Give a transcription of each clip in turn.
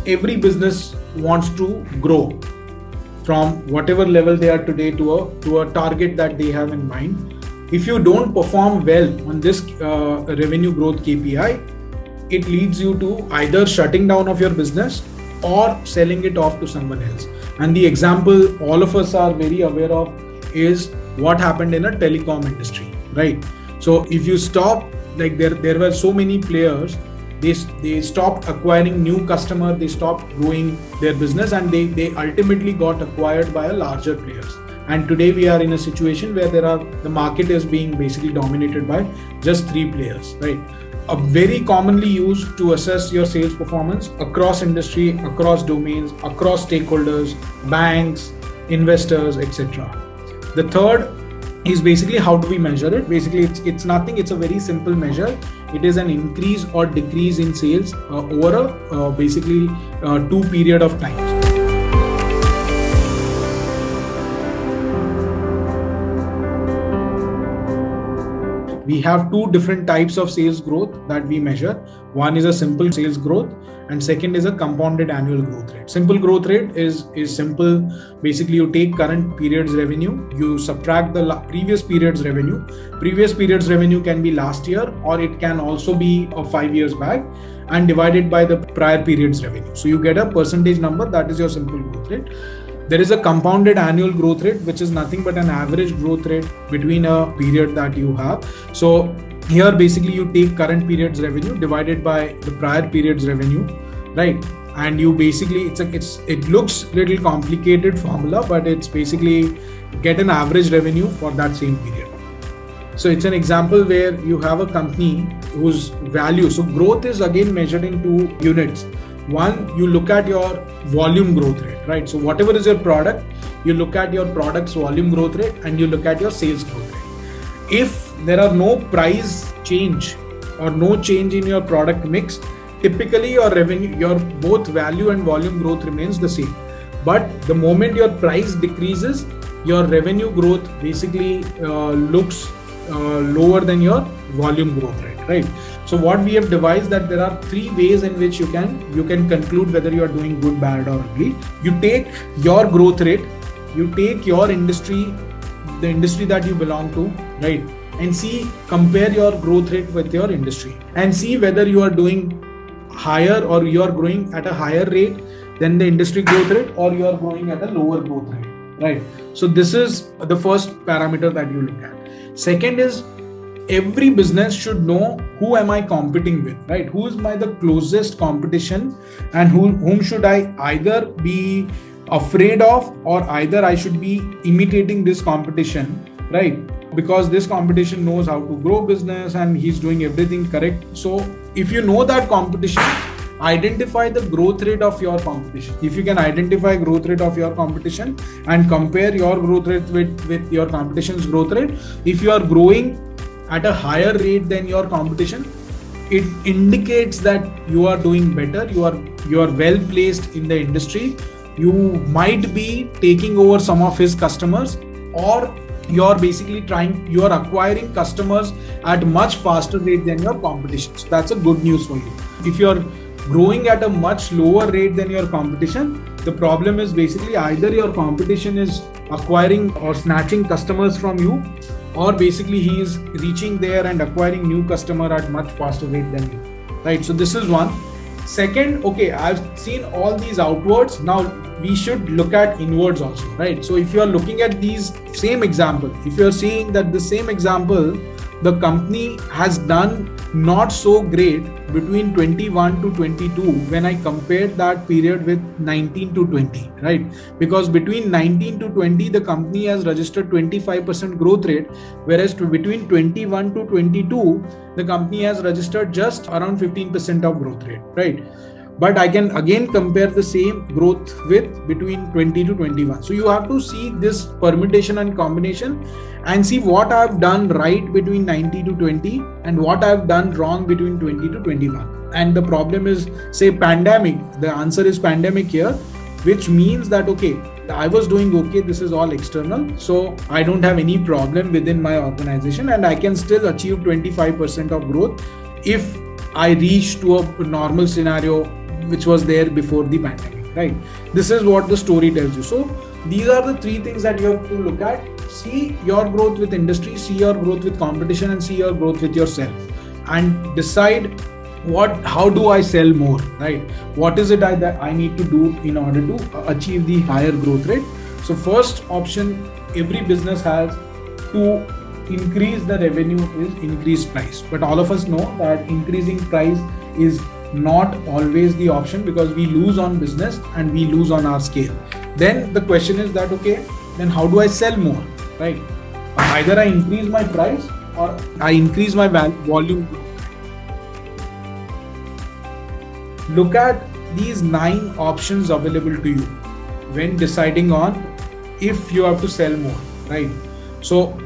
every business wants to grow from whatever level they are today to a target that they have in mind. If you don't perform well on this revenue growth KPI, it leads you to either shutting down of your business or selling it off to someone else. And the example all of us are very aware of is what happened in a telecom industry, right? So if you stop, like there were so many players, they stopped acquiring new customer, they stopped growing their business, and they ultimately got acquired by a larger players. And today we are in a situation where the market is being basically dominated by just 3 players, right? A very commonly used to assess your sales performance across industry, across domains, across stakeholders, banks, investors, etc. The third is basically how do we measure it? Basically, it's nothing. It's a very simple measure. It is an increase or decrease in sales over a basically 2 period of time. We have 2 different types of sales growth that we measure. One is a simple sales growth, and second is a compounded annual growth rate. Simple growth rate is simple. Basically, you take current period's revenue, you subtract the previous period's revenue. Previous period's revenue can be last year, or it can also be of 5 years back, and divided by the prior period's revenue. So you get a percentage number. That is your simple growth rate. There is a compounded annual growth rate, which is nothing but an average growth rate between a period that you have. So here basically you take current period's revenue divided by the prior period's revenue, right? And you basically, it looks little complicated formula, but it's basically get an average revenue for that same period. So it's an example where you have a company whose value, so growth is again measured in 2 units. One, you look at your volume growth rate, right? So whatever is your product, you look at your product's volume growth rate and you look at your sales growth rate. If there are no price change or no change in your product mix, typically your revenue, your both value and volume growth remains the same. But the moment your price decreases, your revenue growth basically looks lower than your volume growth rate, right? So what we have devised that there are 3 ways in which you can conclude whether you are doing good, bad or ugly. You take your growth rate, you take your industry, the industry that you belong to, right? And compare your growth rate with your industry and see whether you are doing higher or you are growing at a higher rate than the industry growth rate, or you are growing at a lower growth rate, right? So this is the first parameter that you look at. Second is, every business should know who am I competing with, right? Who is the closest competition, and whom should I either be afraid of, or either I should be imitating this competition, right? Because this competition knows how to grow business and he's doing everything correct. So if you know that competition, identify the growth rate of your competition. If you can identify growth rate of your competition and compare your growth rate with your competition's growth rate, if you are growing at a higher rate than your competition, it indicates that you are doing better, you are well placed in the industry, you might be taking over some of his customers, or you're acquiring customers at much faster rate than your competition. So that's a good news for you. If you're growing at a much lower rate than your competition, the problem is basically either your competition is acquiring or snatching customers from you, or basically he is reaching there and acquiring new customer at much faster rate than you, right? So this is one. Second, okay, I've seen all these outwards. Now we should look at inwards also, right? So if you are looking at these same example, if you are seeing that the same example, the company has done not so great between 21 to 22 when I compared that period with 19 to 20, right? Because between 19 to 20, the company has registered 25% growth rate, whereas between 21 to 22, the company has registered just around 15% of growth rate, right? But I can again compare the same growth with between 20 to 21. So you have to see this permutation and combination and see what I've done right between 90 to 20 and what I've done wrong between 20 to 21. And the problem is, say, pandemic. The answer is pandemic here, which means that, okay, I was doing okay. This is all external. So I don't have any problem within my organization and I can still achieve 25% of growth if I reach to a normal scenario which was there before the pandemic, right? This is what the story tells you. So these are the three things that you have to look at. See your growth with industry, see your growth with competition, and see your growth with yourself, and decide how do I sell more, right? What is it that I need to do in order to achieve the higher growth rate? So first option every business has to increase the revenue is increase price. But all of us know that increasing price is not always the option, because we lose on business and we lose on our scale. Then the question is that, okay, then how do I sell more, right? Either I increase my price or I increase my volume. Look at these 9 options available to you when deciding on if you have to sell more, right? So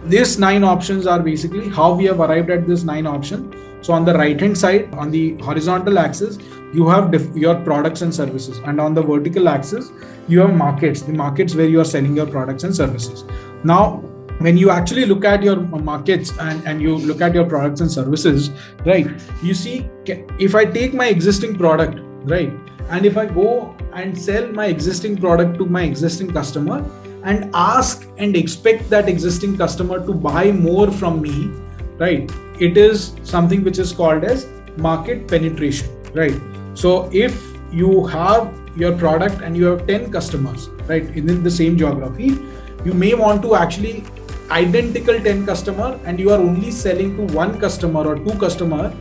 these 9 options are basically how we have arrived at this 9 option. So on the right hand side, on the horizontal axis, you have your products and services, and on the vertical axis, you have markets, the markets where you are selling your products and services. Now, when you actually look at your markets and you look at your products and services, right, you see, if I take my existing product, right, and if I go and sell my existing product to my existing customer and ask and expect that existing customer to buy more from me, right, it is something which is called as market penetration, right? So if you have your product and you have 10 customers, right, in the same geography, you may want to actually identical 10 customer, and you are only selling to 1 customer or 2 customer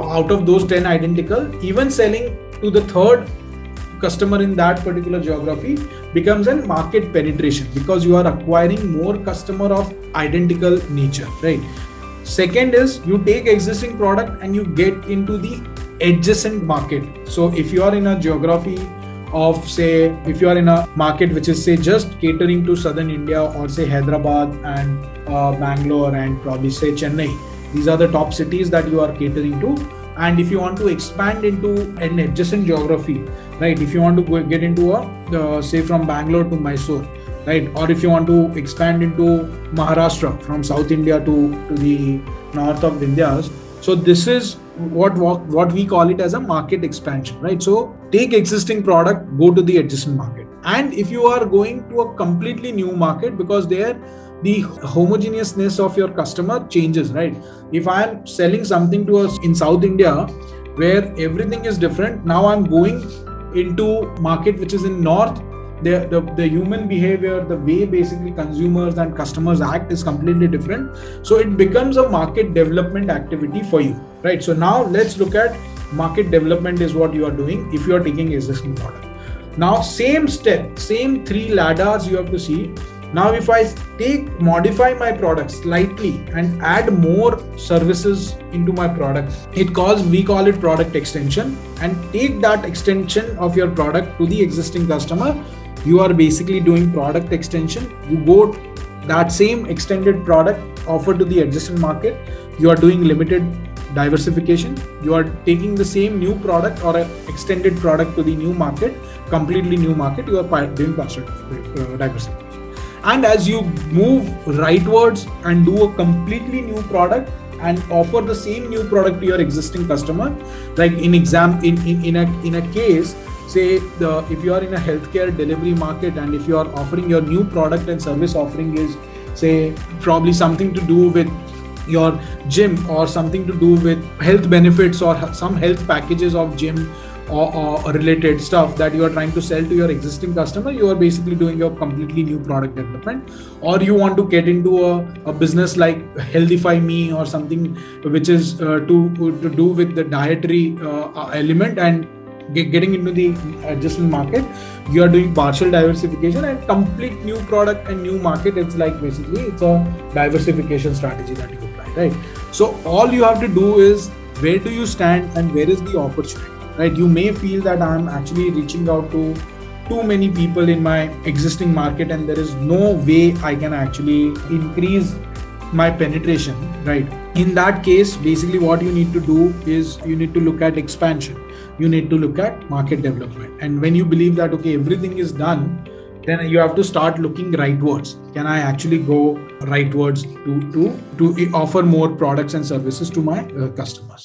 out of those 10 identical. Even selling to the 3rd customer in that particular geography becomes a market penetration, because you are acquiring more customer of identical nature, right? Second is you take existing product and you get into the adjacent market. So if you are in a geography of, say, if you are in a market which is, say, just catering to southern India, or say Hyderabad and Bangalore and probably say Chennai, these are the top cities that you are catering to. And if you want to expand into an adjacent geography, right, if you want to get into say from Bangalore to Mysore, right, or if you want to expand into Maharashtra from South India to the north of India, so this is what we call it as a market expansion, right? So take existing product, go to the adjacent market. And if you are going to a completely new market, because there the homogeneousness of your customer changes, right? If I am selling something to us in South India where everything is different, now I'm going into market which is in north, the human behavior, the way basically consumers and customers act is completely different. So it becomes a market development activity for you, right? So now let's look at market development is what you are doing if you are taking existing product. Now same step, same 3 ladders you have to see. Now if I modify my product slightly and add more services into my product, we call it product extension, and take that extension of your product to the existing customer. You are basically doing product extension. You go that same extended product offered to the adjacent market. You are doing limited diversification. You are taking the same new product or an extended product to the new market, completely new market. You are doing partial diversification. And as you move rightwards and do a completely new product and offer the same new product to your existing customer, like in a case, say if you are in a healthcare delivery market, and if you are offering your new product and service offering is, say, probably something to do with your gym or something to do with health benefits or some health packages of gym or related stuff that you are trying to sell to your existing customer, you are basically doing your completely new product development. Or you want to get into a business like Healthify Me or something which is to do with the dietary element, and getting into the adjacent market, you are doing partial diversification and complete new product and new market. It's like basically it's a diversification strategy that you apply, right? So all you have to do is, where do you stand and where is the opportunity, right? You may feel that I'm actually reaching out to too many people in my existing market and there is no way I can actually increase my penetration, right? In that case, basically what you need to do is you need to look at expansion. You need to look at market development. And when you believe that, okay, everything is done, then you have to start looking rightwards. Can I actually go rightwards to offer more products and services to my customers?